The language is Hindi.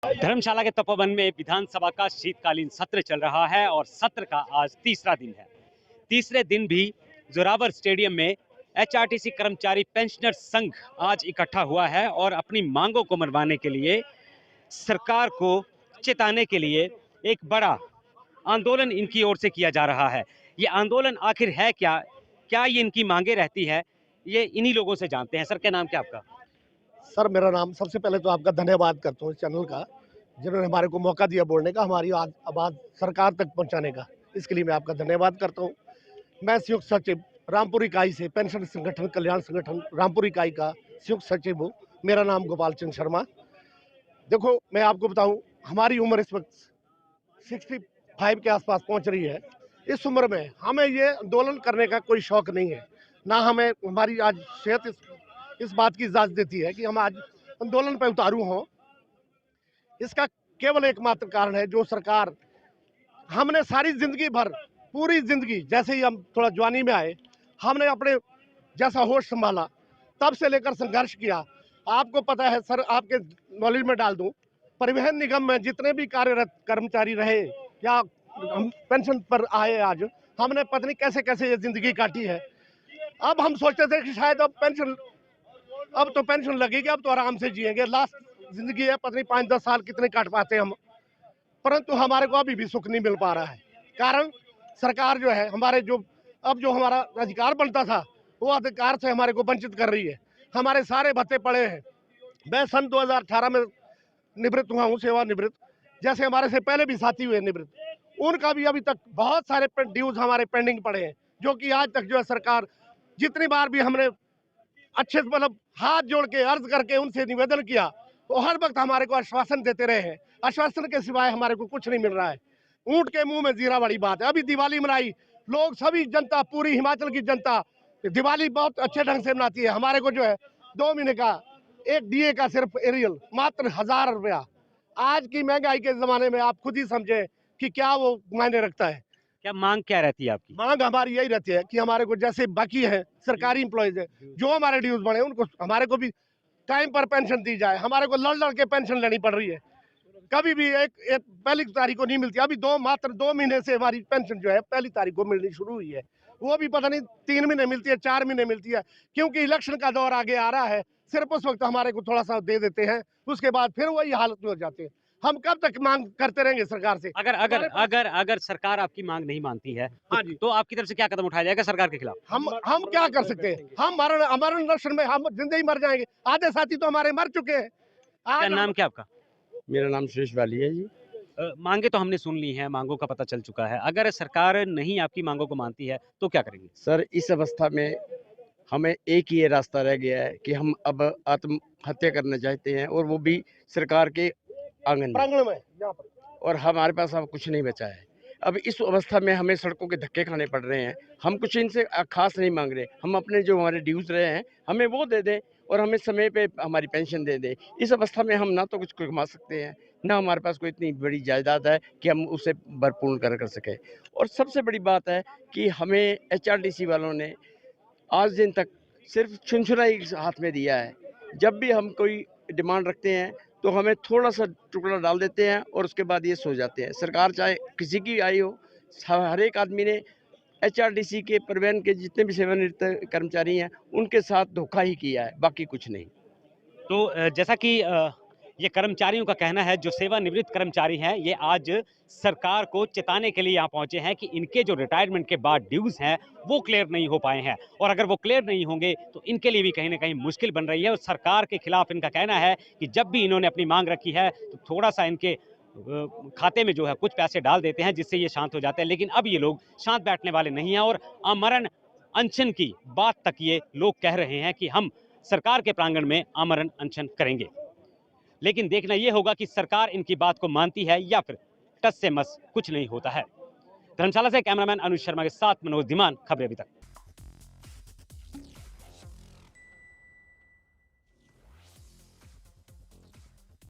धर्मशाला के तपोवन में विधानसभा का शीतकालीन सत्र चल रहा है और सत्र का आज तीसरा दिन है। तीसरे दिन भी जोरावर स्टेडियम में एचआरटीसी कर्मचारी पेंशनर संघ आज इकट्ठा हुआ है और अपनी मांगों को मनवाने के लिए, सरकार को चेताने के लिए एक बड़ा आंदोलन इनकी ओर से किया जा रहा है। ये आंदोलन आखिर है क्या, क्या ये इनकी मांगे रहती है, ये इन्हीं लोगों से जानते हैं। सर, क्या नाम क्या आपका? सर, मेरा नाम, सबसे पहले तो आपका धन्यवाद करता हूँ इस चैनल का, जिन्होंने हमारे को मौका दिया बोलने का, हमारी आवाज़ सरकार तक पहुंचाने का। इसके लिए मैं आपका धन्यवाद करता हूँ। मैं संयुक्त सचिव रामपुर इकाई से, पेंशन संगठन कल्याण संगठन रामपुर इकाई का संयुक्त सचिव हूँ। मेरा नाम गोपाल चंद शर्मा। देखो, मैं आपको बताऊँ, हमारी उम्र इस वक्त 65 के आसपास पहुँच रही है। इस उम्र में हमें ये आंदोलन करने का कोई शौक नहीं है, ना हमें हमारी आज सेहत इस बात की इजाजत देती है कि हम आज आंदोलन पर उतारू हों। इसका केवल एकमात्र कारण है, जो सरकार, हमने सारी जिंदगी भर, पूरी जिंदगी, जैसे ही हम थोड़ा जवानी में आए, हमने अपने जैसा होश संभाला, तब से लेकर संघर्ष किया। आपको पता है सर, आपके नॉलेज में डाल दूं, परिवहन निगम में जितने भी कार्यरत कर्मचारी रहे या हम पेंशन पर आए, आज हमने पता नहीं कैसे कैसे ये जिंदगी काटी है। अब हम सोचते थे कि शायद अब तो पेंशन लगेगी, अब तो आराम से जिएंगे, लास्ट जिंदगी है, पता नहीं 5-10 साल कितने काट पाते हम, परंतु हमारे को अभी भी सुख नहीं मिल पा रहा है। कारण सरकार जो है, हमारे जो हमारा अधिकार बनता था, वो अधिकार से हमारे को वंचित कर रही है। हमारे सारे भत्ते पड़े हैं। मैं सन 2018 में निवृत्त हुआ हूँ, सेवानिवृत्त। जैसे हमारे से पहले भी साथी हुए निवृत्त, उनका भी अभी तक बहुत सारे ड्यूज हमारे पेंडिंग पड़े हैं, जो कि आज तक जो है सरकार, जितनी बार भी हमने अच्छे से, मतलब हाथ जोड़ के अर्ज करके उनसे निवेदन किया, तो हर वक्त हमारे को आश्वासन देते रहे हैं। आश्वासन के सिवाय हमारे को कुछ नहीं मिल रहा है। ऊंट के मुंह में जीरा बड़ी बात है। अभी दिवाली मनाई, लोग, सभी जनता, पूरी हिमाचल की जनता दिवाली बहुत अच्छे ढंग से मनाती है। हमारे को जो है 2 महीने का एक डीए का सिर्फ एरियल मात्र 1000 रुपया। आज की महंगाई के जमाने में आप खुद ही समझे कि क्या वो मायने रखता है। क्या मांग क्या रहती है आपकी? मांग हमारी यही रहती है कि हमारे को, जैसे बाकी है सरकारी एम्प्लॉयज है, जो हमारे ड्यूज बढ़े, उनको, हमारे को भी टाइम पर पेंशन दी जाए। हमारे को लड़ लड़ के पेंशन लेनी पड़ रही है, कभी भी एक पहली तारीख को नहीं मिलती। अभी मात्र 2 महीने से हमारी पेंशन जो है पहली तारीख को मिलनी शुरू हुई है, वो भी पता नहीं 3 महीने मिलती है, 4 महीने मिलती है, क्योंकि इलेक्शन का दौर आगे आ रहा है। सिर्फ उस वक्त हमारे को थोड़ा सा दे देते हैं, उसके बाद फिर वही हालत में हो जाते हैं। हम कब तक मांग करते रहेंगे सरकार से? अगर अगर अगर अगर सरकार आपकी मांग नहीं मानती है, हाँ जी, तो आपकी तरफ से क्या कदम उठाया जाएगा सरकार के खिलाफ? हम क्या कर सकते हैं? हम हमारे इलेक्शन में हम जिंदगी मर जाएंगे। आधे साथी तो हमारे मर चुके हैं। क्या नाम क्या आपका? मेरा नाम सुरेश वाली है जी। मांगे तो हमने सुन ली हैं, मांगों का पता चल चुका है। अगर सरकार नहीं आपकी मांगों को मानती है तो क्या करेंगे? सर, इस अवस्था में हमें एक ही ये रास्ता रह गया है कि हम अब आत्महत्या करना चाहते हैं, और वो भी सरकार के आंगन प्रांगण में, यहाँ पर। और हमारे पास अब कुछ नहीं बचा है। अब इस अवस्था में हमें सड़कों के धक्के खाने पड़ रहे हैं। हम कुछ इनसे खास नहीं मांग रहे, हम अपने जो हमारे ड्यूज रहे हैं हमें वो दे दें, और हमें समय पे हमारी पेंशन दे दें। इस अवस्था में हम ना तो कुछ कमा सकते हैं, ना हमारे पास कोई इतनी बड़ी जायदाद है कि हम उसे भरपूर कर सकें। और सबसे बड़ी बात है कि हमें एचआरटीसी वालों ने आज दिन तक सिर्फ छुनछुना ही हाथ में दिया है। जब भी हम कोई डिमांड रखते हैं तो हमें थोड़ा सा टुकड़ा डाल देते हैं, और उसके बाद ये सो जाते हैं। सरकार चाहे किसी की आई हो, हर एक आदमी ने एचआरटीसी के परिवहन के जितने भी सेवानिवृत्त कर्मचारी हैं उनके साथ धोखा ही किया है, बाकी कुछ नहीं। तो जैसा कि ये कर्मचारियों का कहना है, जो सेवानिवृत्त कर्मचारी हैं, ये आज सरकार को चेताने के लिए यहाँ पहुंचे हैं कि इनके जो रिटायरमेंट के बाद ड्यूज हैं वो क्लियर नहीं हो पाए हैं, और अगर वो क्लियर नहीं होंगे तो इनके लिए भी कहीं ना कहीं मुश्किल बन रही है। और सरकार के खिलाफ इनका कहना है कि जब भी इन्होंने अपनी मांग रखी है तो थोड़ा सा इनके खाते में जो है कुछ पैसे डाल देते हैं, जिससे ये शांत हो जाते हैं। लेकिन अब ये लोग शांत बैठने वाले नहीं हैं, और आमरण अनशन की बात तक ये लोग कह रहे हैं कि हम सरकार के प्रांगण में आमरण अनशन करेंगे। लेकिन देखना यह होगा कि सरकार इनकी बात को मानती है या फिर टस से मस कुछ नहीं होता है। धर्मशाला से कैमरामैन अनुज शर्मा के साथ मनोज धीमान, खबरें अभी तक।